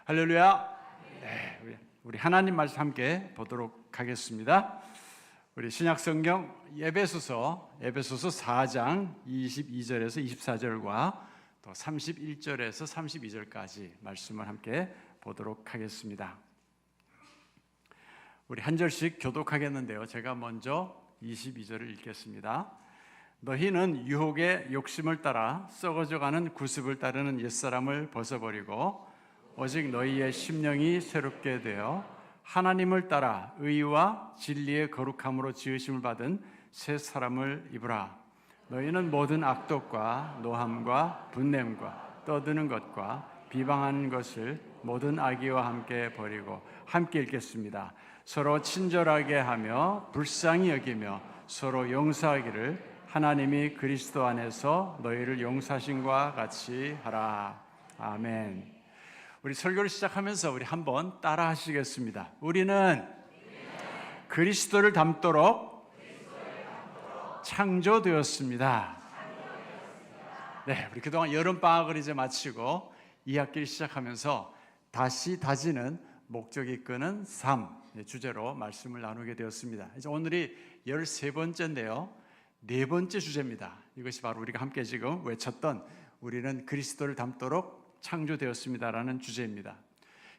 할렐루야. 네, 우리 하나님 말씀 함께 보도록 하겠습니다. 우리 신약 성경 에베소서 4장 22절에서 24절과 또 31절에서 32절까지 말씀을 함께 보도록 하겠습니다. 우리 한 절씩 교독하겠는데요. 제가 먼저 22절을 읽겠습니다. 너희는 유혹의 욕심을 따라 썩어져가는 구습을 따르는 옛사람을 벗어버리고 오직 너희의 심령이 새롭게 되어 하나님을 따라 의와 진리의 거룩함으로 지으심을 받은 새 사람을 입으라. 너희는 모든 악독과 노함과 분냄과 떠드는 것과 비방하는 것을 모든 악의와 함께 버리고, 함께 읽겠습니다. 서로 친절하게 하며 불쌍히 여기며 서로 용서하기를 하나님이 그리스도 안에서 너희를 용서하신과 같이 하라. 아멘. 우리 설교를 시작하면서 우리 한번 따라 하시겠습니다. 우리는 그리스도를 닮도록 창조되었습니다. 네, 우리 그동안 여름방학을 이제 마치고 2학기를 시작하면서 다시 다지는 목적이 이끄는 삶 주제로 말씀을 나누게 되었습니다. 이제 오늘이 13번째인데요. 네 번째 주제입니다. 이것이 바로 우리가 함께 지금 외쳤던 우리는 그리스도를 닮도록 창조되었습니다라는 주제입니다.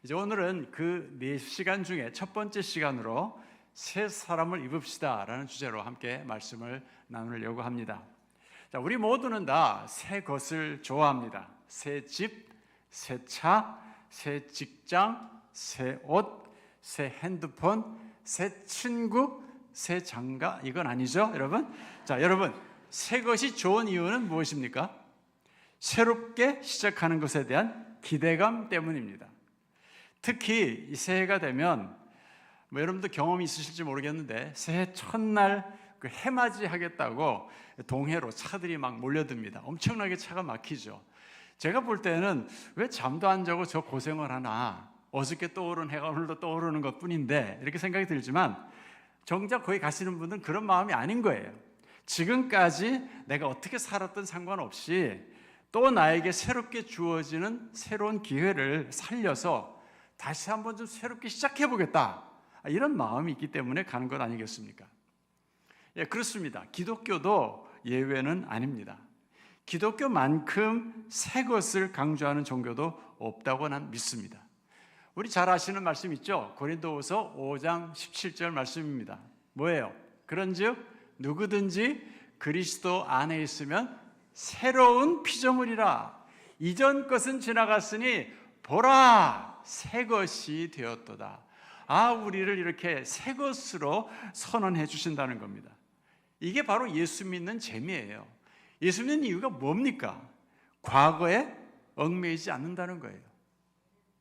이제 오늘은 그 4시간 중에 첫 번째 시간으로 새 사람을 입읍시다라는 주제로 함께 말씀을 나누려고 합니다. 자, 우리 모두는 다 새 것을 좋아합니다. 새 집, 새 차, 새 직장, 새 옷, 새 핸드폰, 새 친구, 새 장가. 이건 아니죠, 여러분? 자, 여러분, 새 것이 좋은 이유는 무엇입니까? 새롭게 시작하는 것에 대한 기대감 때문입니다. 특히 이 새해가 되면 여러분도 경험이 있으실지 모르겠는데 새해 첫날 그 해맞이 하겠다고 동해로 차들이 막 몰려듭니다. 엄청나게 차가 막히죠. 제가 볼 때는 왜 잠도 안 자고 저 고생을 하나, 어저께 떠오른 해가 오늘도 떠오르는 것뿐인데 이렇게 생각이 들지만 정작 거기 가시는 분들은 그런 마음이 아닌 거예요. 지금까지 내가 어떻게 살았든 상관없이 또 나에게 새롭게 주어지는 새로운 기회를 살려서 다시 한번 좀 새롭게 시작해보겠다, 이런 마음이 있기 때문에 가는 것 아니겠습니까? 예, 그렇습니다. 기독교도 예외는 아닙니다. 기독교만큼 새 것을 강조하는 종교도 없다고 난 믿습니다. 우리 잘 아시는 말씀 있죠? 고린도후서 5장 17절 말씀입니다. 뭐예요? 그런즉 누구든지 그리스도 안에 있으면 새로운 피조물이라. 이전 것은 지나갔으니 보라, 새 것이 되었도다. 우리를 이렇게 새 것으로 선언해 주신다는 겁니다. 이게 바로 예수 믿는 재미예요. 예수 믿는 이유가 뭡니까? 과거에 얽매이지 않는다는 거예요.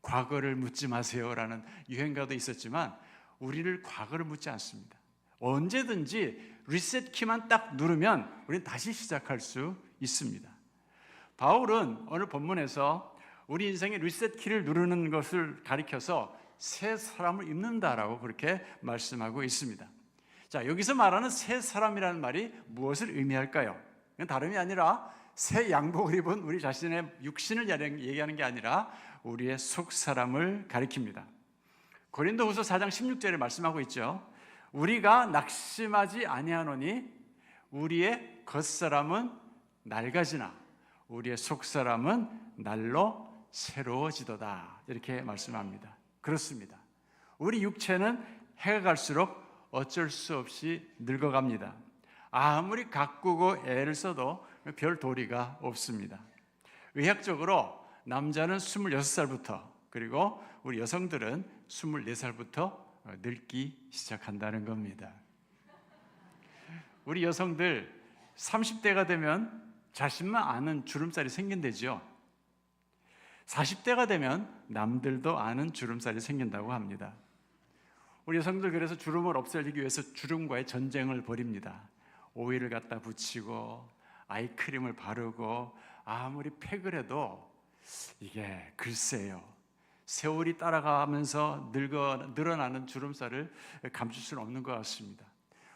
과거를 묻지 마세요라는 유행가도 있었지만 우리를 과거를 묻지 않습니다. 언제든지 리셋 키만 딱 누르면 우리는 다시 시작할 수 있습니다. 바울은 오늘 본문에서 우리 인생의 리셋 키를 누르는 것을 가리켜서 새 사람을 입는다라고 그렇게 말씀하고 있습니다. 자, 여기서 말하는 새 사람이라는 말이 무엇을 의미할까요? 이건 다름이 아니라 새 양복을 입은 우리 자신의 육신을 얘기하는 게 아니라 우리의 속 사람을 가리킵니다. 고린도후서 4장 16절에 말씀하고 있죠. 우리가 낙심하지 아니하노니 우리의 겉사람은 낡아지나 우리의 속사람은 날로 새로워지도다, 이렇게 말씀합니다. 그렇습니다. 우리 육체는 해가 갈수록 어쩔 수 없이 늙어갑니다. 아무리 가꾸고 애를 써도 별 도리가 없습니다. 의학적으로 남자는 26살부터, 그리고 우리 여성들은 24살부터 늙기 시작한다는 겁니다. 우리 여성들 30대가 되면 자신만 아는 주름살이 생긴대죠. 40대가 되면 남들도 아는 주름살이 생긴다고 합니다. 우리 여성들 그래서 주름을 없애기 위해서 주름과의 전쟁을 벌입니다. 오일을 갖다 붙이고 아이크림을 바르고 아무리 팩을 해도 이게 글쎄요, 세월이 따라가면서 늘어나는 주름살을 감출 수는 없는 것 같습니다.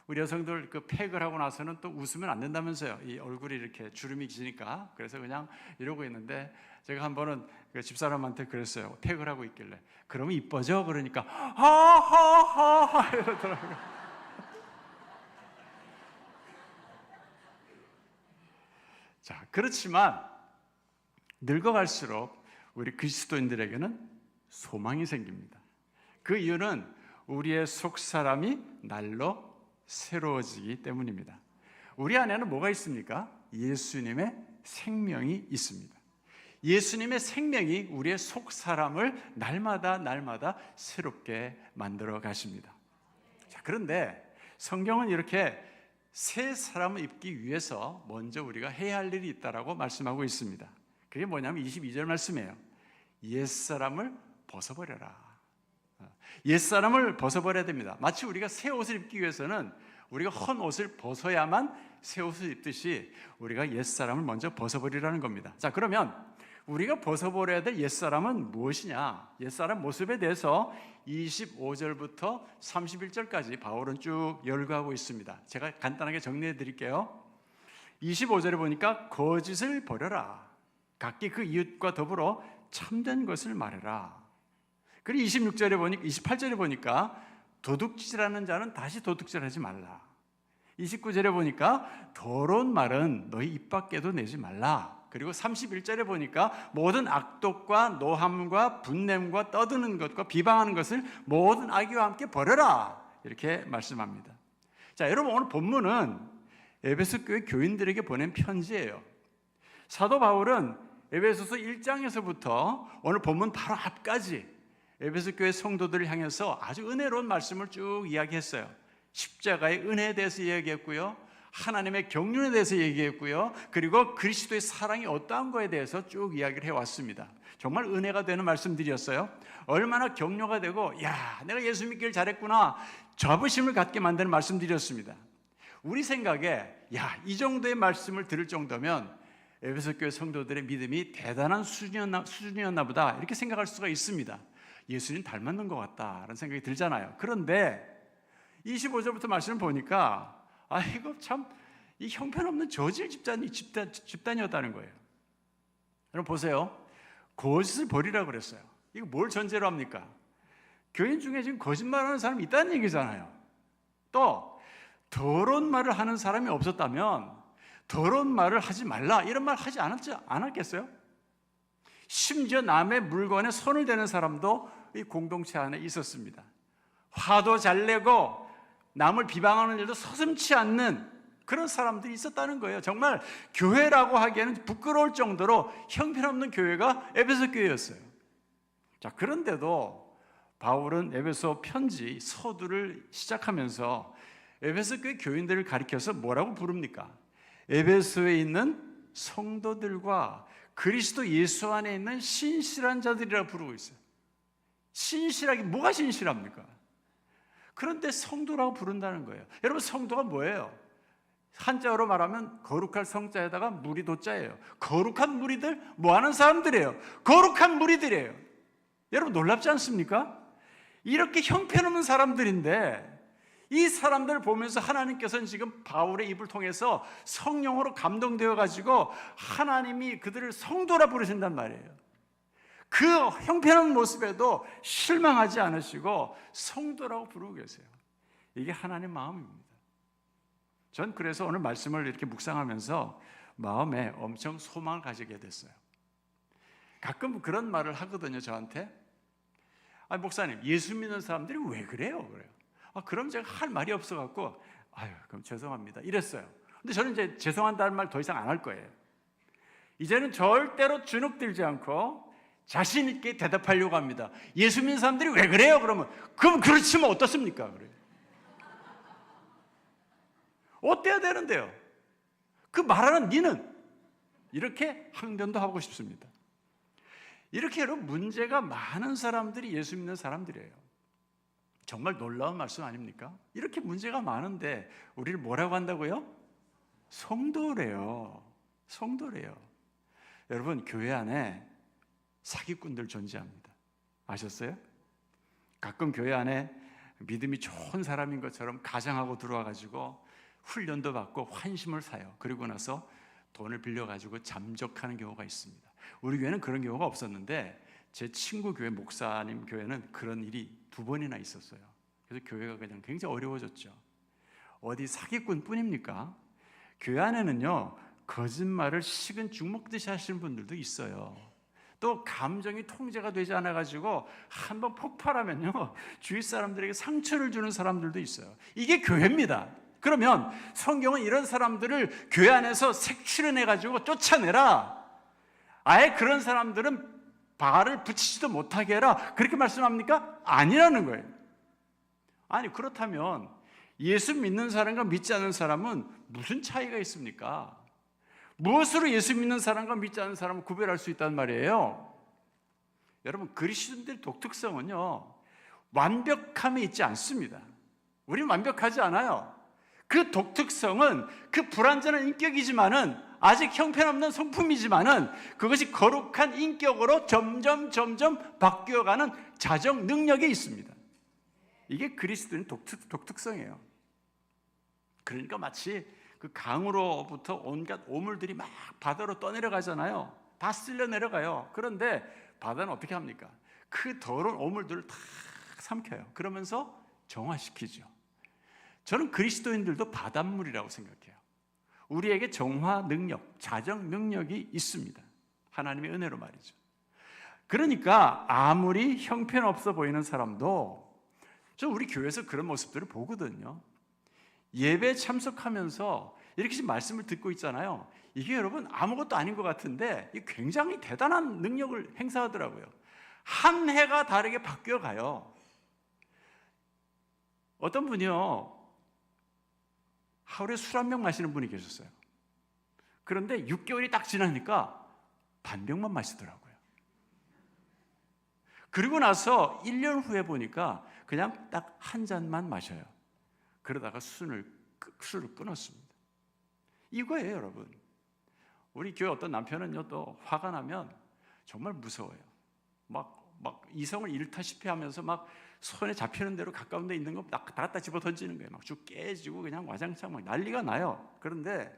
우리 여성들 그 팩을 하고 나서는 또 웃으면 안 된다면서요. 이 얼굴이 이렇게 주름이 기니까. 그래서 그냥 이러고 있는데 제가 한 번은 그 집사람한테 그랬어요. 팩을 하고 있길래. 그러면 이뻐져? 그러니까 하하하하 이러더라고요. 자, 그렇지만 늙어갈수록 우리 그리스도인들에게는 소망이 생깁니다. 그 이유는 우리의 속사람이 날로 새로워지기 때문입니다. 우리 안에는 뭐가 있습니까? 예수님의 생명이 있습니다. 예수님의 생명이 우리의 속사람을 날마다 새롭게 만들어 가십니다. 자, 그런데 성경은 이렇게 새 사람을 입기 위해서 먼저 우리가 해야 할 일이 있다라고 말씀하고 있습니다. 그게 뭐냐면 22절 말씀이에요. 옛사람을 벗어버려라. 옛사람을 벗어버려야 됩니다. 마치 우리가 새 옷을 입기 위해서는 우리가 헌 옷을 벗어야만 새 옷을 입듯이 우리가 옛사람을 먼저 벗어버리라는 겁니다. 자, 그러면 우리가 벗어버려야 될 옛사람은 무엇이냐? 옛사람 모습에 대해서 25절부터 31절까지 바울은 쭉 열거하고 있습니다. 제가 간단하게 정리해 드릴게요. 25절에 보니까 거짓을 버려라. 각기 그 이웃과 더불어 참된 것을 말해라. 그리고 26절에 보니까 28절에 보니까 도둑질하는 자는 다시 도둑질하지 말라. 29절에 보니까 더러운 말은 너희 입 밖에도 내지 말라. 그리고 31절에 보니까 모든 악독과 노함과 분냄과 떠드는 것과 비방하는 것을 모든 악의와 함께 버려라. 이렇게 말씀합니다. 자, 여러분 오늘 본문은 에베소 교회 교인들에게 보낸 편지예요. 사도 바울은 에베소서 1장에서부터 오늘 본문 바로 앞까지 에베소 교회 성도들을 향해서 아주 은혜로운 말씀을 쭉 이야기했어요. 십자가의 은혜에 대해서 이야기했고요. 하나님의 경륜에 대해서 얘기했고요. 그리고 그리스도의 사랑이 어떠한 거에 대해서 쭉 이야기를 해왔습니다. 정말 은혜가 되는 말씀들이었어요. 얼마나 격려가 되고 야, 내가 예수 믿기를 잘했구나 자부심을 갖게 만드는 말씀들이었습니다. 우리 생각에 야, 이 정도의 말씀을 들을 정도면 에베소 교회 성도들의 믿음이 대단한 수준이었나 보다 이렇게 생각할 수가 있습니다. 예수님 닮았는 것 같다라는 생각이 들잖아요. 그런데 25절부터 말씀을 보니까 이거 참 이 형편없는 저질 집단이었다는 거예요. 여러분 보세요. 거짓을 버리라고 그랬어요. 이거 뭘 전제로 합니까? 교인 중에 지금 거짓말하는 사람이 있다는 얘기잖아요. 또 더러운 말을 하는 사람이 없었다면 더러운 말을 하지 말라 이런 말 하지 않았겠어요? 심지어 남의 물건에 손을 대는 사람도 이 공동체 안에 있었습니다. 화도 잘 내고 남을 비방하는 일도 서슴지 않는 그런 사람들이 있었다는 거예요. 정말 교회라고 하기에는 부끄러울 정도로 형편없는 교회가 에베소 교회였어요. 자, 그런데도 바울은 에베소 편지 서두를 시작하면서 에베소 교회 교인들을 가리켜서 뭐라고 부릅니까? 에베소에 있는 성도들과 그리스도 예수 안에 있는 신실한 자들이라고 부르고 있어요. 신실하게 뭐가 신실합니까? 그런데 성도라고 부른다는 거예요. 여러분 성도가 뭐예요? 한자어로 말하면 거룩할 성자에다가 무리 도자예요. 거룩한 무리들 뭐하는 사람들이에요? 거룩한 무리들이에요. 여러분 놀랍지 않습니까? 이렇게 형편없는 사람들인데 이 사람들을 보면서 하나님께서는 지금 바울의 입을 통해서 성령으로 감동되어 가지고 하나님이 그들을 성도라 부르신단 말이에요. 그 형편없는 모습에도 실망하지 않으시고 성도라고 부르고 계세요. 이게 하나님의 마음입니다. 전 그래서 오늘 말씀을 이렇게 묵상하면서 마음에 엄청 소망을 가지게 됐어요. 가끔 그런 말을 하거든요, 저한테. 목사님, 예수 믿는 사람들이 왜 그래요? 그래요. 그럼 제가 할 말이 없어갖고, 그럼 죄송합니다. 이랬어요. 근데 저는 이제 죄송한다는 말 더 이상 안 할 거예요. 이제는 절대로 주눅들지 않고 자신 있게 대답하려고 합니다. 예수 믿는 사람들이 왜 그래요? 그러면 그럼 그렇지만 어떻습니까? 그래요. 어때야 되는데요? 그 말하는 니는 이렇게 항변도 하고 싶습니다. 이렇게 여러분 문제가 많은 사람들이 예수 믿는 사람들이에요. 정말 놀라운 말씀 아닙니까? 이렇게 문제가 많은데 우리를 뭐라고 한다고요? 성도래요. 성도래요. 여러분 교회 안에 사기꾼들 존재합니다. 아셨어요? 가끔 교회 안에 믿음이 좋은 사람인 것처럼 가장하고 들어와가지고 훈련도 받고 환심을 사요. 그리고 나서 돈을 빌려가지고 잠적하는 경우가 있습니다. 우리 교회는 그런 경우가 없었는데 제 친구 교회 목사님 교회는 그런 일이 2번이나 있었어요. 그래서 교회가 그냥 굉장히 어려워졌죠. 어디 사기꾼 뿐입니까? 교회 안에는요, 거짓말을 식은 죽 먹듯이 하시는 분들도 있어요. 또 감정이 통제가 되지 않아가지고 한번 폭발하면요, 주위 사람들에게 상처를 주는 사람들도 있어요. 이게 교회입니다. 그러면 성경은 이런 사람들을 교회 안에서 색출해내가지고 쫓아내라, 아예 그런 사람들은 발을 붙이지도 못하게 해라, 그렇게 말씀합니까? 아니라는 거예요. 아니, 그렇다면 예수 믿는 사람과 믿지 않는 사람은 무슨 차이가 있습니까? 무엇으로 예수 믿는 사람과 믿지 않는 사람을 구별할 수 있단 말이에요? 여러분, 그리스도인들의 독특성은요, 완벽함에 있지 않습니다. 우리는 완벽하지 않아요. 그 독특성은 그 불완전한 인격이지만은, 아직 형편없는 성품이지만은, 그것이 거룩한 인격으로 점점 바뀌어가는 자정 능력에 있습니다. 이게 그리스도인의 독특성이에요. 그러니까 마치 그 강으로부터 온갖 오물들이 막 바다로 떠내려가잖아요. 다 쓸려 내려가요. 그런데 바다는 어떻게 합니까? 그 더러운 오물들을 다 삼켜요. 그러면서 정화시키죠. 저는 그리스도인들도 바닷물이라고 생각해요. 우리에게 정화 능력, 자정 능력이 있습니다. 하나님의 은혜로 말이죠. 그러니까 아무리 형편없어 보이는 사람도, 저 우리 교회에서 그런 모습들을 보거든요. 예배 참석하면서 이렇게 말씀을 듣고 있잖아요. 이게 여러분 아무것도 아닌 것 같은데 굉장히 대단한 능력을 행사하더라고요. 한 해가 다르게 바뀌어가요. 어떤 분이요, 하루에 술 한 병 마시는 분이 계셨어요. 그런데 6개월이 딱 지나니까 반병만 마시더라고요. 그리고 나서 1년 후에 보니까 그냥 딱 한 잔만 마셔요. 그러다가 술을 끊었습니다. 이거예요, 여러분. 우리 교회 어떤 남편은요, 또 화가 나면 정말 무서워요. 막 이성을 잃다시피 하면서 막 손에 잡히는 대로 가까운 데 있는 거 다 갖다 집어 던지는 거예요. 막 쭉 깨지고 그냥 와장창 막 난리가 나요. 그런데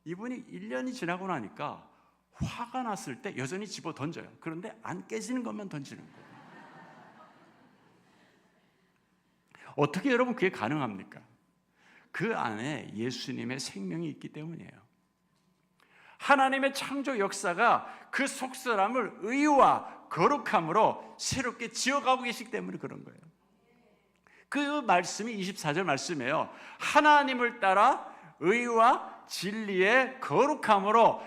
이분이 1년이 지나고 나니까 화가 났을 때 여전히 집어 던져요. 그런데 안 깨지는 것만 던지는 거예요. 어떻게 여러분 그게 가능합니까? 그 안에 예수님의 생명이 있기 때문이에요. 하나님의 창조 역사가 그 속사람을 의와 거룩함으로 새롭게 지어가고 계시기 때문에 그런 거예요. 그 말씀이 24절 말씀이에요. 하나님을 따라 의와 진리의 거룩함으로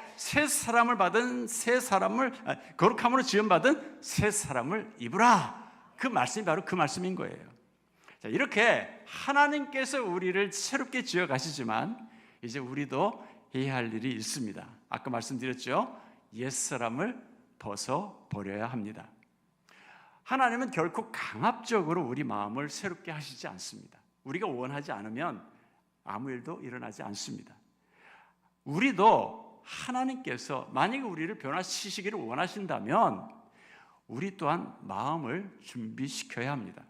거룩함으로 지음받은 새 사람을 입으라. 그 말씀이 바로 그 말씀인 거예요. 자, 이렇게 하나님께서 우리를 새롭게 지어 가시지만 이제 우리도 해야 할 일이 있습니다. 아까 말씀드렸죠? 옛사람을 벗어버려야 합니다. 하나님은 결코 강압적으로 우리 마음을 새롭게 하시지 않습니다. 우리가 원하지 않으면 아무 일도 일어나지 않습니다. 우리도 하나님께서 만약에 우리를 변화시키기를 원하신다면 우리 또한 마음을 준비시켜야 합니다.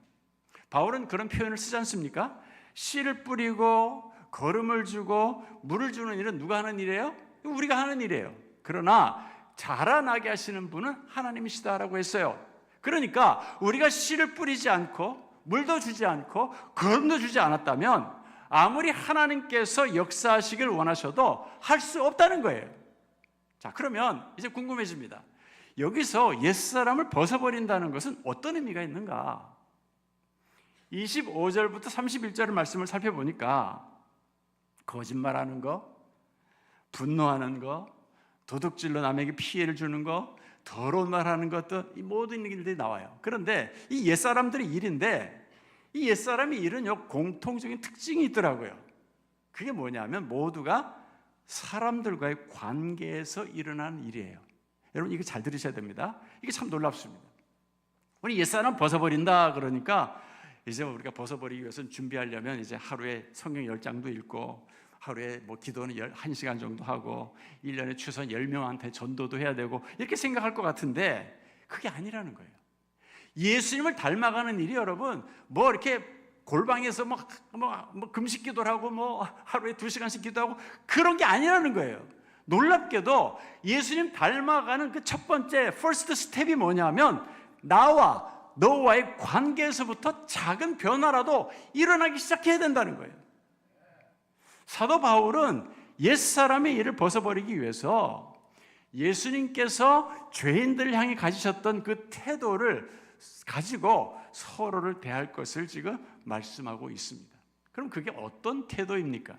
바울은 그런 표현을 쓰지 않습니까? 씨를 뿌리고 거름을 주고 물을 주는 일은 누가 하는 일이에요? 우리가 하는 일이에요. 그러나 자라나게 하시는 분은 하나님이시다라고 했어요. 그러니까 우리가 씨를 뿌리지 않고 물도 주지 않고 거름도 주지 않았다면 아무리 하나님께서 역사하시길 원하셔도 할 수 없다는 거예요. 자, 그러면 이제 궁금해집니다. 여기서 옛사람을 벗어버린다는 것은 어떤 의미가 있는가? 25절부터 31절의 말씀을 살펴보니까 거짓말하는 거, 분노하는 거, 도둑질로 남에게 피해를 주는 거, 더러운 말하는 것도 이 모든 일들이 나와요. 그런데 이 옛사람들의 일인데 이 옛사람의 일은요, 공통적인 특징이 있더라고요. 그게 뭐냐면 모두가 사람들과의 관계에서 일어나는 일이에요. 여러분 이거 잘 들으셔야 됩니다. 이게 참 놀랍습니다. 우리 옛사람 벗어버린다 그러니까 이제 우리가 벗어버리기 위해서는 준비하려면 이제 하루에 성경 10장도 읽고 하루에 뭐 기도는 1시간 정도 하고 1년에 최소한 10명한테 전도도 해야 되고 이렇게 생각할 것 같은데 그게 아니라는 거예요. 예수님을 닮아가는 일이 여러분 뭐 이렇게 골방에서 뭐 금식 기도를 하고 뭐 하루에 2시간씩 기도하고 그런 게 아니라는 거예요. 놀랍게도 예수님 닮아가는 그 첫 번째 퍼스트 스텝이 뭐냐면 나와 너와의 관계에서부터 작은 변화라도 일어나기 시작해야 된다는 거예요. 사도 바울은 옛사람의 일을 벗어버리기 위해서 예수님께서 죄인들을 향해 가지셨던 그 태도를 가지고 서로를 대할 것을 지금 말씀하고 있습니다. 그럼 그게 어떤 태도입니까?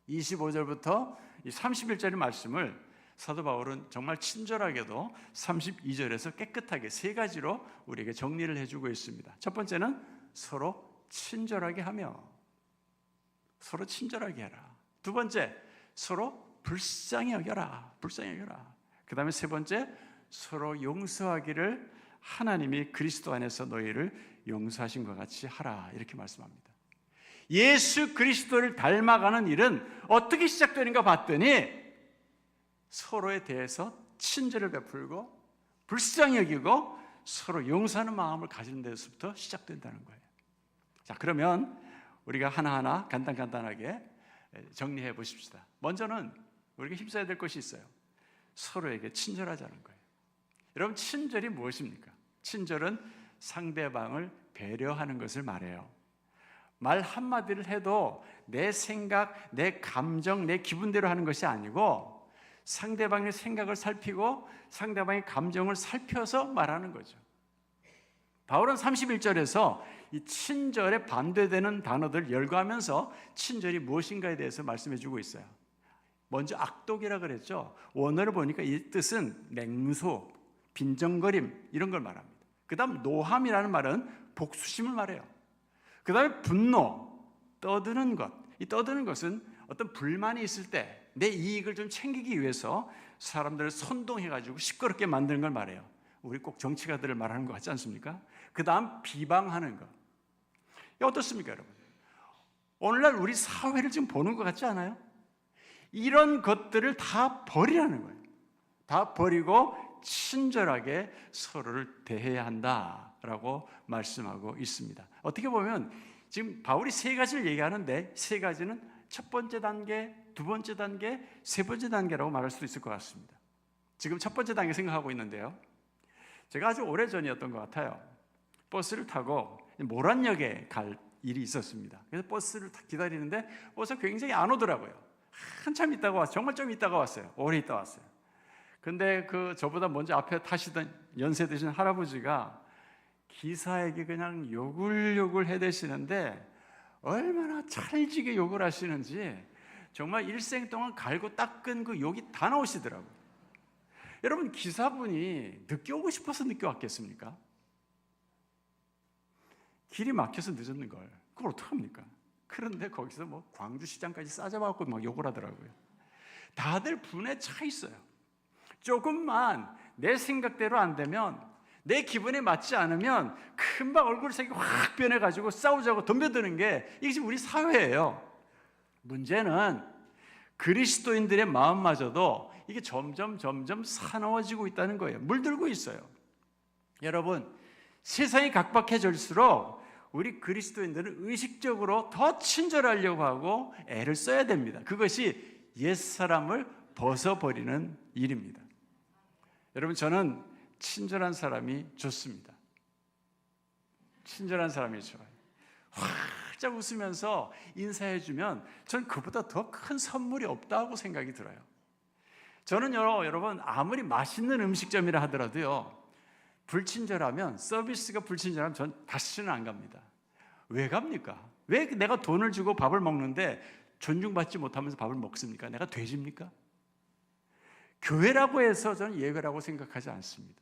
25절부터 31절의 말씀을 사도 바울은 정말 친절하게도 32절에서 깨끗하게 3가지로 우리에게 정리를 해주고 있습니다. 첫 번째는 서로 친절하게 하며, 서로 친절하게 해라. 두 번째, 서로 불쌍히 여겨라. 불쌍히 여겨라. 그 다음에 세 번째, 서로 용서하기를 하나님이 그리스도 안에서 너희를 용서하신 것 같이 하라. 이렇게 말씀합니다. 예수 그리스도를 닮아가는 일은 어떻게 시작되는가 봤더니 서로에 대해서 친절을 베풀고 불쌍히 여기고 서로 용서하는 마음을 가지는 데서부터 시작된다는 거예요. 자, 그러면 우리가 하나하나 간단하게 정리해 보십시다. 먼저는 우리가 힘써야 될 것이 있어요. 서로에게 친절하자는 거예요. 여러분, 친절이 무엇입니까? 친절은 상대방을 배려하는 것을 말해요. 말 한마디를 해도 내 생각, 내 감정, 내 기분대로 하는 것이 아니고 상대방의 생각을 살피고 상대방의 감정을 살펴서 말하는 거죠. 바울은 31절에서 이 친절에 반대되는 단어들 열거하면서 친절이 무엇인가에 대해서 말씀해 주고 있어요. 먼저 악독이라 그랬죠. 원어를 보니까 이 뜻은 맹수, 빈정거림 이런 걸 말합니다. 그 다음 노함이라는 말은 복수심을 말해요. 그 다음에 분노, 떠드는 것. 이 떠드는 것은 어떤 불만이 있을 때 내 이익을 좀 챙기기 위해서 사람들을 선동해가지고 시끄럽게 만드는 걸 말해요. 우리 꼭 정치가들을 말하는 것 같지 않습니까? 그 다음 비방하는 것. 어떻습니까, 여러분? 오늘날 우리 사회를 지금 보는 것 같지 않아요? 이런 것들을 다 버리라는 거예요. 다 버리고 친절하게 서로를 대해야 한다라고 말씀하고 있습니다. 어떻게 보면 지금 바울이 3가지를 얘기하는데 3가지는 첫 번째 단계, 두 번째 단계, 세 번째 단계라고 말할 수도 있을 것 같습니다. 지금 첫 번째 단계 생각하고 있는데요. 제가 아주 오래전이었던 것 같아요. 버스를 타고 모란역에 갈 일이 있었습니다. 그래서 버스를 기다리는데 버스가 굉장히 안 오더라고요. 한참 있다가 왔어요. 정말 좀 있다가 왔어요. 오래 있다 왔어요. 근데 저보다 먼저 앞에 타시던 연세 드신 할아버지가 기사에게 그냥 욕을 해대시는데 얼마나 찰지게 욕을 하시는지 정말 일생 동안 갈고 닦은 그 욕이 다 나오시더라고요. 여러분, 기사분이 늦게 오고 싶어서 늦게 왔겠습니까? 길이 막혀서 늦었는 걸 그걸 어떡합니까? 그런데 거기서 뭐 광주시장까지 싸잡아갖고 막 욕을 하더라고요. 다들 분에 차 있어요. 조금만 내 생각대로 안 되면, 내 기분에 맞지 않으면 금방 얼굴색이 확 변해가지고 싸우자고 덤벼드는 게 이게 지금 우리 사회예요. 문제는 그리스도인들의 마음마저도 이게 점점 사나워지고 있다는 거예요. 물들고 있어요. 여러분, 세상이 각박해질수록 우리 그리스도인들은 의식적으로 더 친절하려고 하고 애를 써야 됩니다. 그것이 옛사람을 벗어버리는 일입니다. 여러분, 저는 친절한 사람이 좋습니다. 친절한 사람이 좋아요. 활짝 웃으면서 인사해주면 저는 그보다 더 큰 선물이 없다고 생각이 들어요. 저는요, 여러분, 아무리 맛있는 음식점이라 하더라도요, 불친절하면, 서비스가 불친절하면 전 다시는 안 갑니다. 왜 갑니까? 왜 내가 돈을 주고 밥을 먹는데 존중받지 못하면서 밥을 먹습니까? 내가 돼지입니까? 교회라고 해서 저는 예외라고 생각하지 않습니다.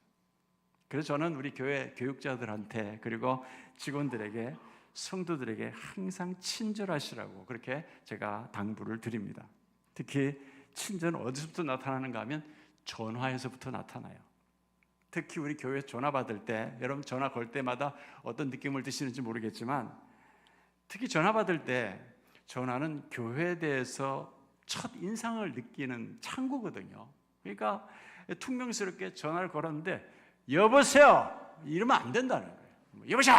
그래서 저는 우리 교회 교육자들한테 그리고 직원들에게, 성도들에게 항상 친절하시라고 그렇게 제가 당부를 드립니다. 특히 친절은 어디서부터 나타나는가 하면 전화에서부터 나타나요. 특히 우리 교회 전화 받을 때, 여러분 전화 걸 때마다 어떤 느낌을 드시는지 모르겠지만 특히 전화 받을 때 전화는 교회에 대해서 첫 인상을 느끼는 창구거든요. 그러니까 퉁명스럽게 전화를 걸었는데 여보세요 이러면 안 된다는 거예요. 여보세요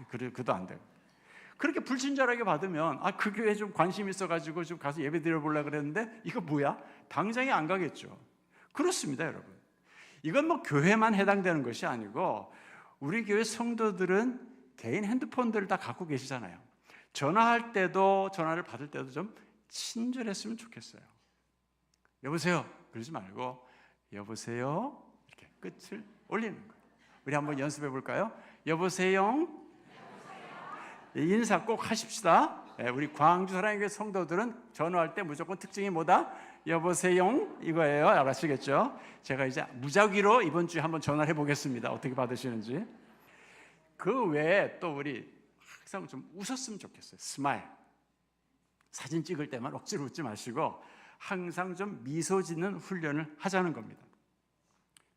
그래도 안 돼요. 그렇게 불친절하게 받으면 그 교회에 좀 관심 있어가지고 좀 가서 예배 드려보려고 그랬는데 이거 뭐야? 당장에 안 가겠죠. 그렇습니다, 여러분. 이건 뭐 교회만 해당되는 것이 아니고 우리 교회 성도들은 개인 핸드폰들을 다 갖고 계시잖아요. 전화할 때도 전화를 받을 때도 좀 친절했으면 좋겠어요. 여보세요? 그러지 말고 여보세요? 이렇게 끝을 올리는 거예요. 우리 한번 연습해 볼까요? 여보세요? 인사 꼭 하십시다. 우리 광주 사랑의 성도들은 전화할 때 무조건 특징이 뭐다? 여보세요? 이거예요. 알아시겠죠? 제가 이제 무작위로 이번 주에 한번 전화를 해보겠습니다. 어떻게 받으시는지. 그 외에 또 우리 항상 좀 웃었으면 좋겠어요. 스마일. 사진 찍을 때만 억지로 웃지 마시고 항상 좀 미소 짓는 훈련을 하자는 겁니다.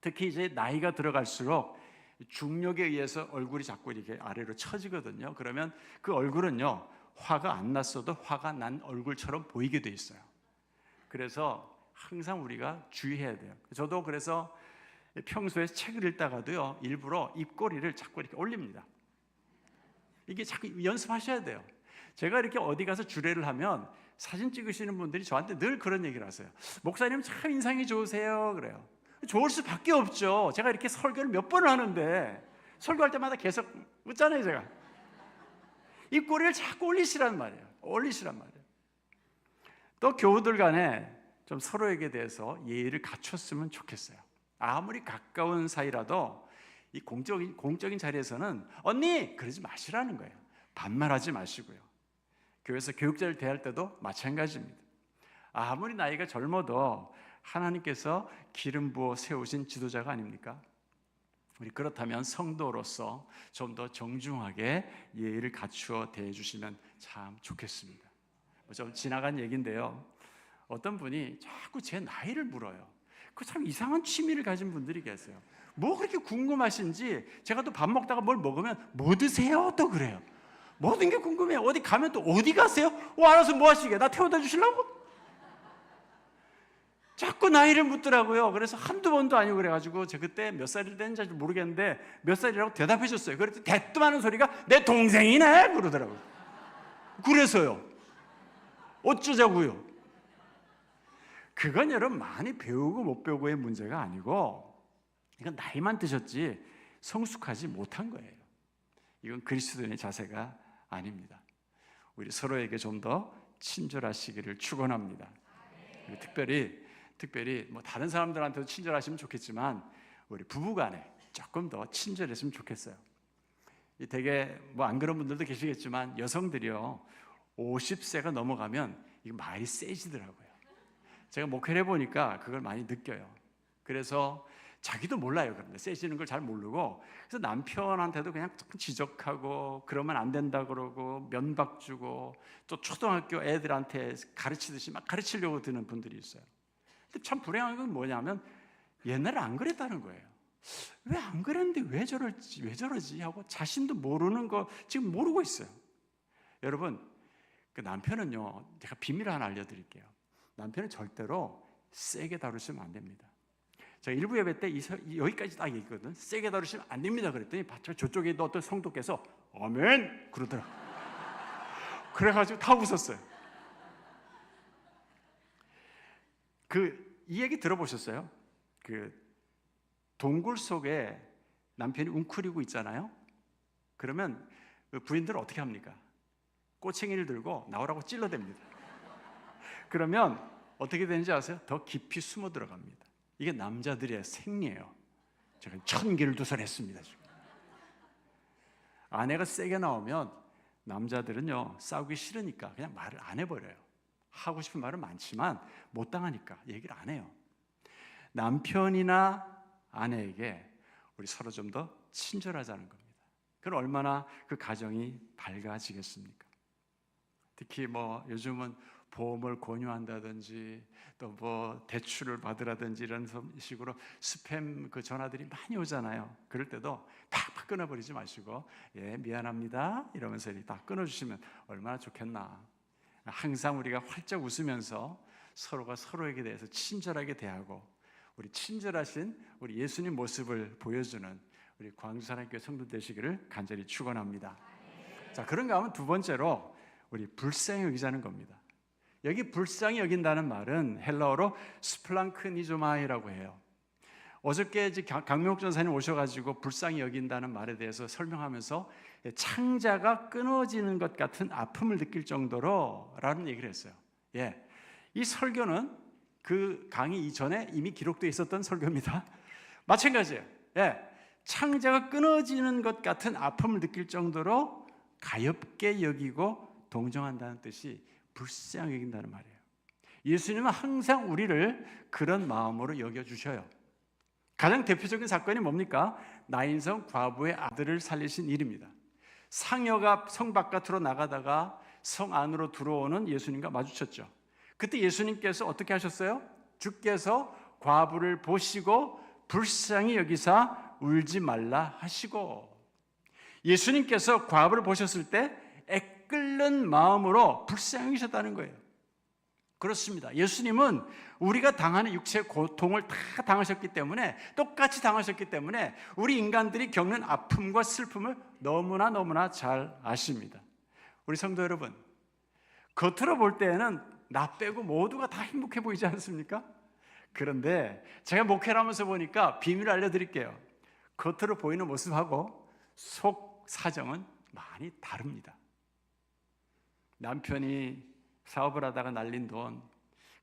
특히 이제 나이가 들어갈수록 중력에 의해서 얼굴이 자꾸 이렇게 아래로 처지거든요. 그러면 그 얼굴은요, 화가 안 났어도 화가 난 얼굴처럼 보이게 돼 있어요. 그래서 항상 우리가 주의해야 돼요. 저도 그래서 평소에 책을 읽다가도요, 일부러 입꼬리를 자꾸 이렇게 올립니다. 이게 자꾸 연습하셔야 돼요. 제가 이렇게 어디 가서 주례를 하면 사진 찍으시는 분들이 저한테 늘 그런 얘기를 하세요. 목사님 참 인상이 좋으세요. 그래요. 좋을 수밖에 없죠. 제가 이렇게 설교를 몇 번을 하는데 설교할 때마다 계속 웃잖아요, 제가. 입꼬리를 자꾸 올리시란 말이에요. 올리시란 말이에요. 또 교우들 간에 좀 서로에게 대해서 예의를 갖췄으면 좋겠어요. 아무리 가까운 사이라도 이 공적인 자리에서는 언니! 그러지 마시라는 거예요. 반말하지 마시고요. 교회에서 교육자를 대할 때도 마찬가지입니다. 아무리 나이가 젊어도 하나님께서 기름 부어 세우신 지도자가 아닙니까? 우리 그렇다면 성도로서 좀 더 정중하게 예의를 갖추어 대해주시면 참 좋겠습니다. 좀 지나간 얘기인데요. 어떤 분이 자꾸 제 나이를 물어요. 그 참 이상한 취미를 가진 분들이 계세요. 뭐 그렇게 궁금하신지 제가 또 밥 먹다가 뭘 먹으면 뭐 드세요? 또 그래요. 모든 게 궁금해요. 어디 가면 또 어디 가세요? 알아서 뭐 하시게? 나 태워다 주시려고? 자꾸 나이를 묻더라고요. 그래서 한두 번도 아니고 그래가지고 제가 그때 몇 살이 됐는지 모르겠는데 몇 살이라고 대답해 줬어요. 그랬더니 대뜸 하는 소리가 내 동생이네 그러더라고요. 그래서요. 어쩌자고요? 그건 여러분 많이 배우고 못 배우고의 문제가 아니고 이건 나이만 드셨지 성숙하지 못한 거예요. 이건 그리스도인의 자세가 아닙니다. 우리 서로에게 좀 더 친절하시기를 축원합니다. 특별히 뭐 다른 사람들한테도 친절하시면 좋겠지만 우리 부부간에 조금 더 친절했으면 좋겠어요. 되게 뭐 안 그런 분들도 계시겠지만 여성들이요 50세가 넘어가면 이거 말이 세지더라고요. 제가 목회를 해보니까 그걸 많이 느껴요. 그래서 자기도 몰라요. 그런데 세지는 걸 잘 모르고 그래서 남편한테도 그냥 지적하고 그러면 안 된다 그러고 면박 주고 또 초등학교 애들한테 가르치듯이 막 가르치려고 드는 분들이 있어요. 근데 참 불행한 건 뭐냐면 옛날에 안 그랬다는 거예요. 왜 안 그랬는데 왜 저러지 하고 자신도 모르는 거 지금 모르고 있어요. 여러분 그 남편은요 제가 비밀 하나 알려드릴게요. 남편은 절대로 세게 다루시면 안 됩니다. 제가 일부 예배 때 여기까지 딱 얘기거든. 세게 다루시면 안 됩니다. 그랬더니 저쪽에 있는 어떤 성도께서 아멘 그러더라고요. 그래가지고 다 웃었어요. 이 얘기 들어보셨어요? 동굴 속에 남편이 웅크리고 있잖아요. 그러면 부인들은 어떻게 합니까? 꼬챙이를 들고 나오라고 찔러댑니다. 그러면 어떻게 되는지 아세요? 더 깊이 숨어 들어갑니다. 이게 남자들의 생리예요. 제가 1000개를 두선했습니다. 지금. 아내가 세게 나오면 남자들은요 싸우기 싫으니까 그냥 말을 안 해버려요. 하고 싶은 말은 많지만 못 당하니까 얘기를 안 해요. 남편이나 아내에게 우리 서로 좀 더 친절하자는 겁니다. 그럼 얼마나 그 가정이 밝아지겠습니까? 특히 뭐 요즘은 보험을 권유한다든지 또 뭐 대출을 받으라든지 이런 식으로 스팸 그 전화들이 많이 오잖아요. 그럴 때도 팍팍 끊어버리지 마시고 예 미안합니다 이러면서 다 끊어주시면 얼마나 좋겠나. 항상 우리가 활짝 웃으면서 서로가 서로에게 대해서 친절하게 대하고 우리 친절하신 우리 예수님 모습을 보여주는 우리 광주사랑교회 성도 되시기를 간절히 축원합니다. 자, 그런가 하면 두 번째로 우리 불쌍히 여기자는 겁니다. 여기 불쌍히 여긴다는 말은 헬라어로 스플랑크니조마이라고 해요. 어저께 강명욱 전사님 오셔가지고 불쌍히 여긴다는 말에 대해서 설명하면서 창자가 끊어지는 것 같은 아픔을 느낄 정도로 라는 얘기를 했어요. 예, 이 설교는 그 강의 이전에 이미 기록되어 있었던 설교입니다. 마찬가지예요. 예, 창자가 끊어지는 것 같은 아픔을 느낄 정도로 가엾게 여기고 동정한다는 뜻이 불쌍히 여긴다는 말이에요. 예수님은 항상 우리를 그런 마음으로 여겨주셔요. 가장 대표적인 사건이 뭡니까? 나인성 과부의 아들을 살리신 일입니다. 상여가 성 바깥으로 나가다가 성 안으로 들어오는 예수님과 마주쳤죠. 그때 예수님께서 어떻게 하셨어요? 주께서 과부를 보시고 불쌍히 여기사 울지 말라 하시고, 예수님께서 과부를 보셨을 때 애끓는 마음으로 불쌍히 여기셨다는 거예요. 그렇습니다. 예수님은 우리가 당하는 육체의 고통을 다 당하셨기 때문에, 똑같이 당하셨기 때문에 우리 인간들이 겪는 아픔과 슬픔을 너무나 잘 아십니다. 우리 성도 여러분, 겉으로 볼 때에는 나 빼고 모두가 다 행복해 보이지 않습니까? 그런데 제가 목회를 하면서 보니까 비밀을 알려드릴게요. 겉으로 보이는 모습하고 속 사정은 많이 다릅니다. 남편이 사업을 하다가 날린 돈,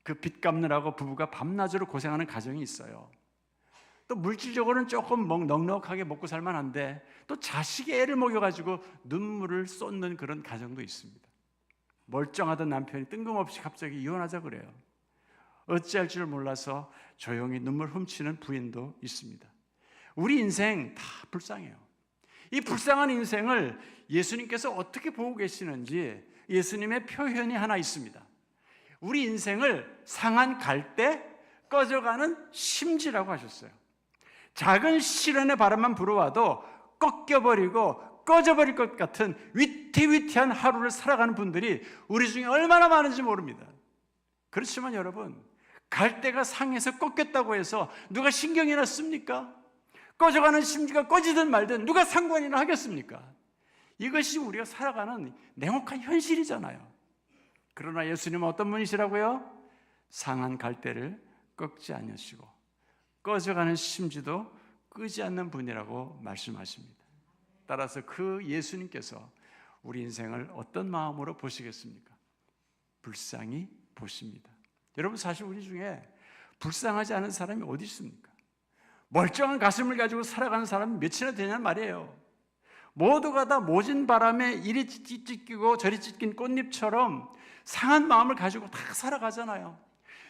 그 빚 갚느라고 부부가 밤낮으로 고생하는 가정이 있어요. 또 물질적으로는 조금 넉넉하게 먹고 살만한데 또 자식이 애를 먹여가지고 눈물을 쏟는 그런 가정도 있습니다. 멀쩡하던 남편이 뜬금없이 갑자기 이혼하자 그래요. 어찌할 줄 몰라서 조용히 눈물 훔치는 부인도 있습니다. 우리 인생 다 불쌍해요. 이 불쌍한 인생을 예수님께서 어떻게 보고 계시는지 예수님의 표현이 하나 있습니다. 우리 인생을 상한 갈대, 꺼져가는 심지라고 하셨어요. 작은 시련의 바람만 불어와도 꺾여버리고 꺼져버릴 것 같은 위태위태한 하루를 살아가는 분들이 우리 중에 얼마나 많은지 모릅니다. 그렇지만 여러분, 갈대가 상해서 꺾였다고 해서 누가 신경이나 씁니까? 꺼져가는 심지가 꺼지든 말든 누가 상관이나 하겠습니까? 이것이 우리가 살아가는 냉혹한 현실이잖아요. 그러나 예수님은 어떤 분이시라고요? 상한 갈대를 꺾지 않으시고 꺼져가는 심지도 끄지 않는 분이라고 말씀하십니다. 따라서 그 예수님께서 우리 인생을 어떤 마음으로 보시겠습니까? 불쌍히 보십니다. 여러분, 사실 우리 중에 불쌍하지 않은 사람이 어디 있습니까? 멀쩡한 가슴을 가지고 살아가는 사람이 몇이나 되냐는 말이에요. 모두가 다 모진 바람에 이리 찢기고 저리 찢긴 꽃잎처럼 상한 마음을 가지고 다 살아가잖아요.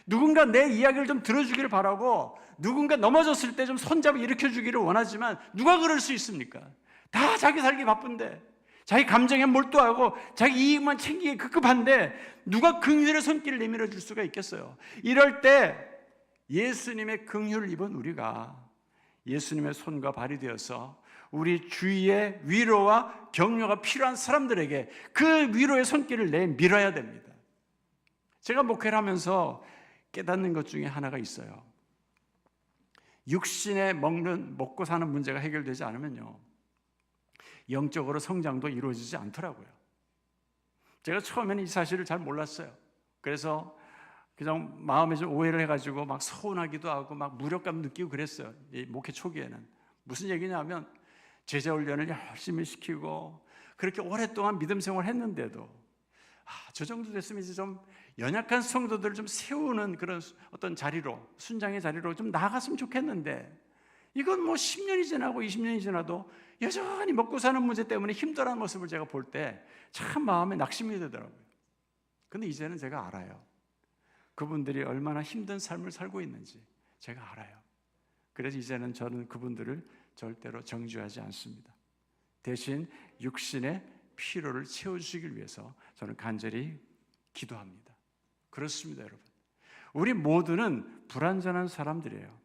누군가 내 이야기를 좀 들어주기를 바라고, 누군가 넘어졌을 때 좀 손잡아 일으켜주기를 원하지만 누가 그럴 수 있습니까? 다 자기 살기 바쁜데, 자기 감정에 몰두하고 자기 이익만 챙기기 급급한데 누가 긍휼의 손길을 내밀어 줄 수가 있겠어요? 이럴 때 예수님의 긍휼을 입은 우리가 예수님의 손과 발이 되어서 우리 주위에 위로와 격려가 필요한 사람들에게 그 위로의 손길을 내밀어야 됩니다. 제가 목회를 하면서 깨닫는 것 중에 하나가 있어요. 육신에 먹고 사는 문제가 해결되지 않으면요, 영적으로 성장도 이루어지지 않더라고요. 제가 처음에는 이 사실을 잘 몰랐어요. 그래서 그냥 마음에 좀 오해를 해가지고 막 서운하기도 하고 막 무력감 느끼고 그랬어요. 이 목회 초기에는. 무슨 얘기냐면 제자 훈련을 열심히 시키고 그렇게 오랫동안 믿음 생활을 했는데도 저 정도 됐으면 이제 좀 연약한 성도들을 좀 세우는 그런 어떤 자리로, 순장의 자리로 좀 나아갔으면 좋겠는데, 이건 뭐 10년이 지나고 20년이 지나도 여전히 먹고 사는 문제 때문에 힘들어하는 모습을 제가 볼 때 참 마음에 낙심이 되더라고요. 근데 이제는 제가 알아요. 그분들이 얼마나 힘든 삶을 살고 있는지 제가 알아요. 그래서 이제는 저는 그분들을 절대로 정죄하지 않습니다. 대신 육신의 피로를 채워주시길 위해서 저는 간절히 기도합니다. 그렇습니다, 여러분. 우리 모두는 불완전한 사람들이에요.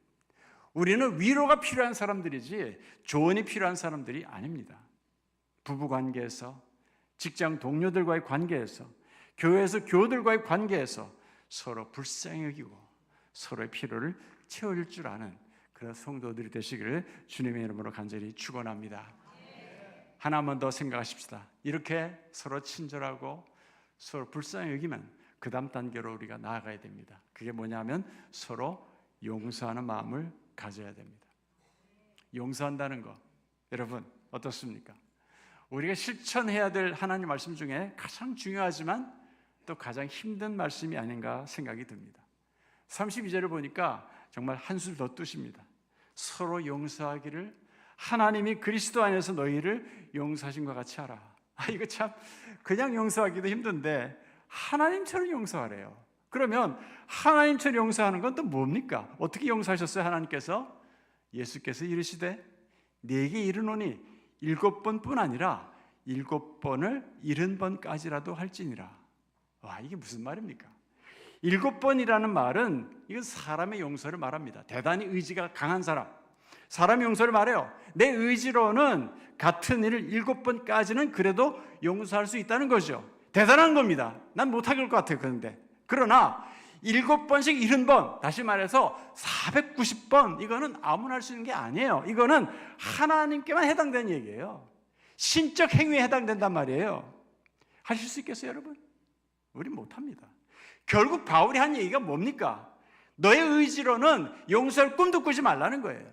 우리는 위로가 필요한 사람들이지 조언이 필요한 사람들이 아닙니다. 부부관계에서, 직장 동료들과의 관계에서, 교회에서 교우들과의 관계에서 서로 불쌍히 여기고 서로의 필요를 채워줄 줄 아는 그런 성도들이 되시기를 주님의 이름으로 간절히 축원합니다. 하나만 더 생각하십시다. 이렇게 서로 친절하고 서로 불쌍히 여기면 그 다음 단계로 우리가 나아가야 됩니다. 그게 뭐냐면 서로 용서하는 마음을 가져야 됩니다. 용서한다는 거, 여러분 어떻습니까? 우리가 실천해야 될 하나님 말씀 중에 가장 중요하지만 또 가장 힘든 말씀이 아닌가 생각이 듭니다. 32절을 보니까 정말 한술 더 뜨십니다. 서로 용서하기를 하나님이 그리스도 안에서 너희를 용서하신 것 같이 하라. 이거 참 그냥 용서하기도 힘든데 하나님처럼 용서하래요. 그러면 하나님처럼 용서하는 건 또 뭡니까? 어떻게 용서하셨어요? 하나님께서 예수께서 이르시되 네게 이르노니 7번뿐 아니라 7번을 70번까지라도 할지니라. 와, 이게 무슨 말입니까? 7번이라는 말은 이건 사람의 용서를 말합니다. 대단히 의지가 강한 사람의 용서를 말해요. 내 의지로는 같은 일을 7번까지는 그래도 용서할 수 있다는 거죠. 대단한 겁니다. 난 못할 것 같아요. 그러나 7번씩 70번, 다시 말해서 490번, 이거는 아무나 할 수 있는 게 아니에요. 이거는 하나님께만 해당되는 얘기예요. 신적 행위에 해당된단 말이에요. 하실 수 있겠어요, 여러분? 우린 못합니다. 결국 바울이 한 얘기가 뭡니까? 너의 의지로는 용서할 꿈도 꾸지 말라는 거예요.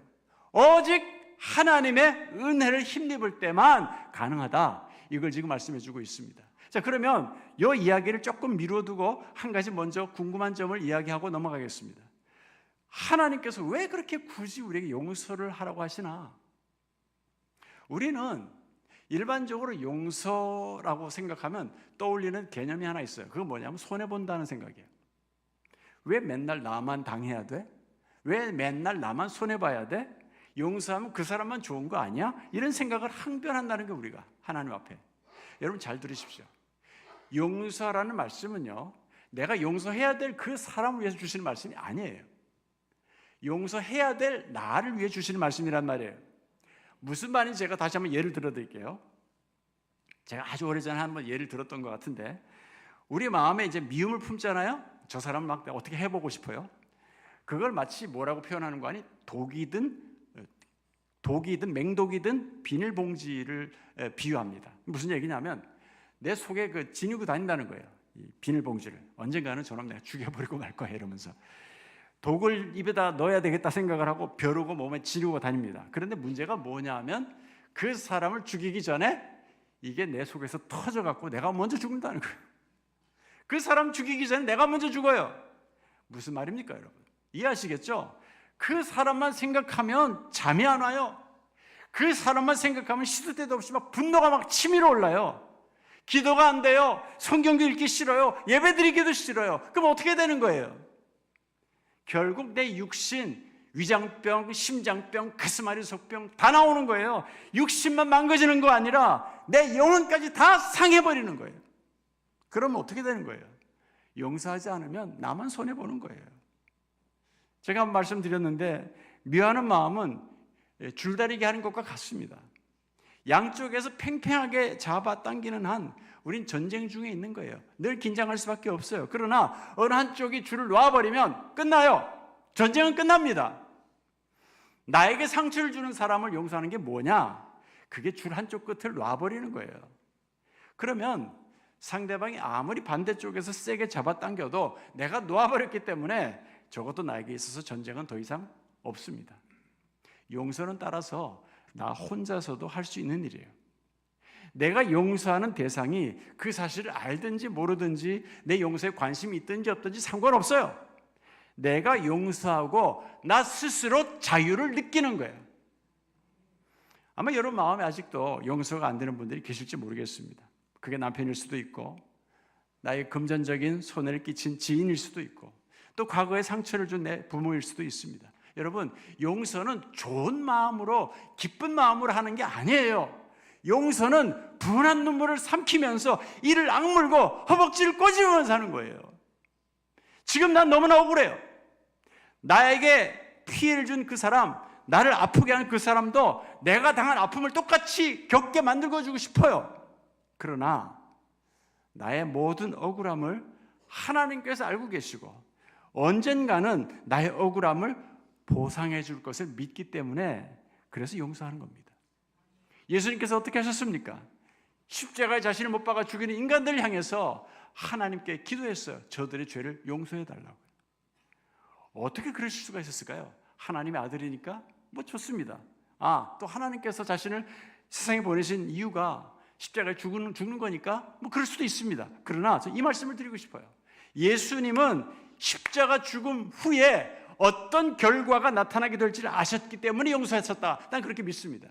오직 하나님의 은혜를 힘입을 때만 가능하다. 이걸 지금 말씀해 주고 있습니다. 자, 그러면 이 이야기를 조금 미뤄두고 한 가지 먼저 궁금한 점을 이야기하고 넘어가겠습니다. 하나님께서 왜 그렇게 굳이 우리에게 용서를 하라고 하시나? 우리는 일반적으로 용서라고 생각하면 떠올리는 개념이 하나 있어요. 그건 뭐냐면 손해본다는 생각이에요. 왜 맨날 나만 당해야 돼? 왜 맨날 나만 손해봐야 돼? 용서하면 그 사람만 좋은 거 아니야? 이런 생각을 항변한다는 게 우리가 하나님 앞에. 여러분 잘 들으십시오. 용서라는 말씀은요, 내가 용서해야 될 그 사람을 위해서 주시는 말씀이 아니에요. 용서해야 될 나를 위해 주시는 말씀이란 말이에요. 무슨 말인지 제가 다시 한번 예를 들어 드릴게요. 제가 아주 오래전에 한번 예를 들었던 것 같은데, 우리 마음에 이제 미움을 품잖아요. 저 사람 막 어떻게 해보고 싶어요. 그걸 마치 뭐라고 표현하는 거 아니? 독이든 맹독이든 비닐봉지를 비유합니다. 무슨 얘기냐면 내 속에 그 지니고 다닌다는 거예요. 이 비닐봉지를 언젠가는 저놈 내가 죽여버리고 말 거야 이러면서 독을 입에다 넣어야 되겠다 생각을 하고 벼르고 몸에 지니고 다닙니다. 그런데 문제가 뭐냐면 그 사람을 죽이기 전에 이게 내 속에서 터져갖고 내가 먼저 죽는다는 거예요. 그 사람 죽이기 전에 내가 먼저 죽어요. 무슨 말입니까, 여러분? 이해하시겠죠? 그 사람만 생각하면 잠이 안 와요. 그 사람만 생각하면 시도 때도 없이 막 분노가 막 치밀어 올라요. 기도가 안 돼요. 성경도 읽기 싫어요. 예배 드리기도 싫어요. 그럼 어떻게 되는 거예요? 결국 내 육신, 위장병, 심장병, 가슴앓이 속병 다 나오는 거예요. 육신만 망가지는 거 아니라 내 영혼까지 다 상해버리는 거예요. 그러면 어떻게 되는 거예요? 용서하지 않으면 나만 손해보는 거예요. 제가 한번 말씀드렸는데 미워하는 마음은 줄다리기 하는 것과 같습니다. 양쪽에서 팽팽하게 잡아당기는 한 우린 전쟁 중에 있는 거예요. 늘 긴장할 수밖에 없어요. 그러나 어느 한쪽이 줄을 놓아버리면 끝나요. 전쟁은 끝납니다. 나에게 상처를 주는 사람을 용서하는 게 뭐냐? 그게 줄 한쪽 끝을 놔버리는 거예요. 그러면 상대방이 아무리 반대쪽에서 세게 잡아당겨도 내가 놓아버렸기 때문에 적어도 나에게 있어서 전쟁은 더 이상 없습니다. 용서는 따라서 나 혼자서도 할 수 있는 일이에요. 내가 용서하는 대상이 그 사실을 알든지 모르든지 내 용서에 관심이 있든지 없든지 상관없어요. 내가 용서하고 나 스스로 자유를 느끼는 거예요. 아마 여러분 마음에 아직도 용서가 안 되는 분들이 계실지 모르겠습니다. 그게 남편일 수도 있고 나의 금전적인 손해를 끼친 지인일 수도 있고 또 과거에 상처를 준 내 부모일 수도 있습니다. 여러분, 용서는 좋은 마음으로 기쁜 마음으로 하는 게 아니에요. 용서는 분한 눈물을 삼키면서 이를 악물고 허벅지를 꼬집으면서 하는 거예요. 지금 난 너무나 억울해요. 나에게 피해를 준 그 사람, 나를 아프게 하는 그 사람도 내가 당한 아픔을 똑같이 겪게 만들어 주고 싶어요. 그러나 나의 모든 억울함을 하나님께서 알고 계시고 언젠가는 나의 억울함을 보상해 줄 것을 믿기 때문에 그래서 용서하는 겁니다. 예수님께서 어떻게 하셨습니까? 십자가에 자신을 못 박아 죽이는 인간들을 향해서 하나님께 기도했어요. 저들의 죄를 용서해 달라고. 어떻게 그러실 수가 있었을까요? 하나님의 아들이니까 뭐 좋습니다. 또 하나님께서 자신을 세상에 보내신 이유가 십자가에 죽는 거니까 뭐 그럴 수도 있습니다. 그러나 이 말씀을 드리고 싶어요. 예수님은 십자가 죽음 후에 어떤 결과가 나타나게 될지를 아셨기 때문에 용서하셨다. 난 그렇게 믿습니다.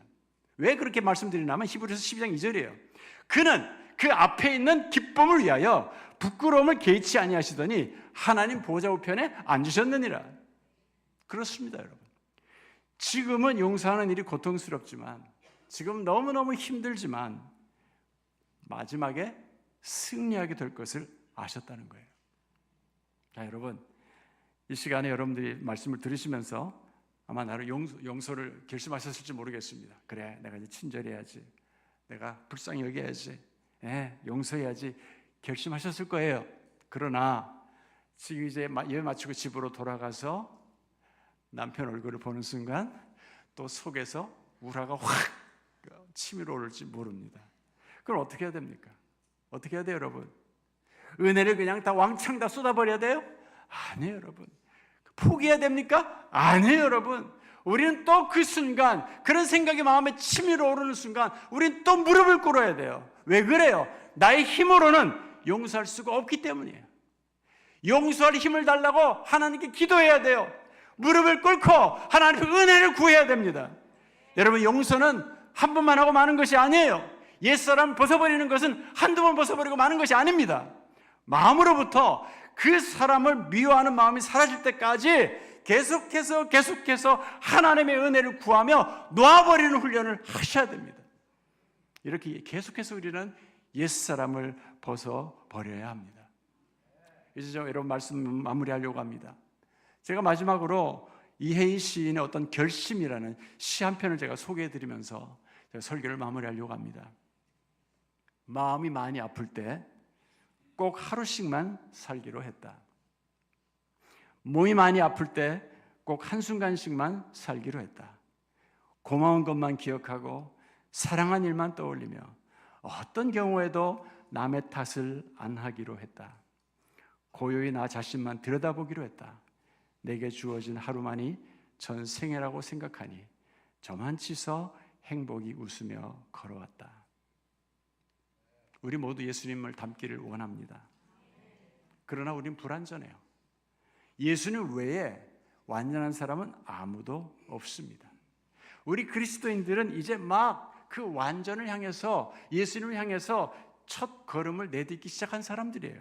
왜 그렇게 말씀드리냐면 히브리서 12장 2절이에요. 그는 그 앞에 있는 기쁨을 위하여 부끄러움을 개의치 아니하시더니 하나님 보좌 우편에 앉으셨느니라. 그렇습니다, 여러분. 지금은 용서하는 일이 고통스럽지만, 지금 너무너무 힘들지만 마지막에 승리하게 될 것을 아셨다는 거예요. 자, 여러분, 이 시간에 여러분들이 말씀을 들으시면서 아마 나를 용서를 결심하셨을지 모르겠습니다. 그래, 내가 이제 친절해야지, 내가 불쌍히 여겨야지, 용서해야지 결심하셨을 거예요. 그러나 지금 이제 예배 마치고 집으로 돌아가서 남편 얼굴을 보는 순간 또 속에서 우라가 확 치밀어 오를지 모릅니다. 그럼 어떻게 해야 됩니까? 어떻게 해야 돼요, 여러분? 은혜를 그냥 다 왕창 다 쏟아버려야 돼요? 아니에요, 여러분. 포기해야 됩니까? 아니에요, 여러분. 우리는 또 그 순간, 그런 생각이 마음에 치밀어 오르는 순간 우리는 또 무릎을 꿇어야 돼요. 왜 그래요? 나의 힘으로는 용서할 수가 없기 때문이에요. 용서할 힘을 달라고 하나님께 기도해야 돼요. 무릎을 꿇고 하나님의 은혜를 구해야 됩니다. 여러분, 용서는 한 번만 하고 마는 것이 아니에요. 옛사람 벗어버리는 것은 한두 번 벗어버리고 마는 것이 아닙니다. 마음으로부터 그 사람을 미워하는 마음이 사라질 때까지 계속해서 하나님의 은혜를 구하며 놓아버리는 훈련을 하셔야 됩니다. 이렇게 계속해서 우리는 옛사람을 벗어버려야 합니다. 이제 저 여러분 말씀 마무리하려고 합니다. 제가 마지막으로 이혜희 시인의 어떤 결심이라는 시 한 편을 제가 소개해드리면서 제가 설교를 마무리하려고 합니다. 마음이 많이 아플 때 꼭 하루씩만 살기로 했다. 몸이 많이 아플 때 꼭 한순간씩만 살기로 했다. 고마운 것만 기억하고 사랑한 일만 떠올리며 어떤 경우에도 남의 탓을 안 하기로 했다. 고요히 나 자신만 들여다보기로 했다. 내게 주어진 하루만이 전 생애라고 생각하니 저만치서 행복이 웃으며 걸어왔다. 우리 모두 예수님을 닮기를 원합니다. 그러나 우린 불완전해요. 예수님 외에 완전한 사람은 아무도 없습니다. 우리 그리스도인들은 이제 막 그 완전을 향해서, 예수님을 향해서 첫 걸음을 내딛기 시작한 사람들이에요.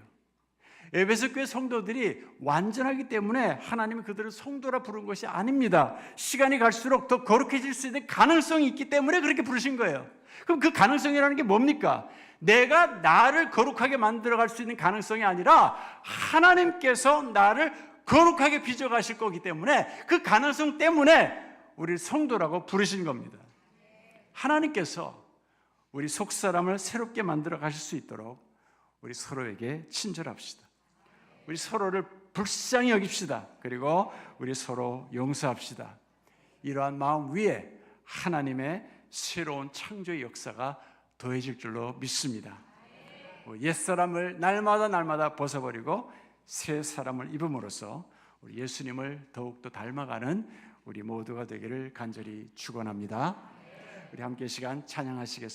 에베소 교회 성도들이 완전하기 때문에 하나님이 그들을 성도라 부른 것이 아닙니다. 시간이 갈수록 더 거룩해질 수 있는 가능성이 있기 때문에 그렇게 부르신 거예요. 그럼 그 가능성이라는 게 뭡니까? 내가 나를 거룩하게 만들어갈 수 있는 가능성이 아니라 하나님께서 나를 거룩하게 빚어가실 거기 때문에 그 가능성 때문에 우리를 성도라고 부르신 겁니다. 하나님께서 우리 속사람을 새롭게 만들어 가실 수 있도록 우리 서로에게 친절합시다. 우리 서로를 불쌍히 여깁시다. 그리고 우리 서로 용서합시다. 이러한 마음 위에 하나님의 새로운 창조의 역사가 더해질 줄로 믿습니다. 옛사람을 날마다 벗어버리고 새 사람을 입음으로써 우리 예수님을 더욱더 닮아가는 우리 모두가 되기를 간절히 축원합니다. 우리 함께 시간 찬양하시겠습니다.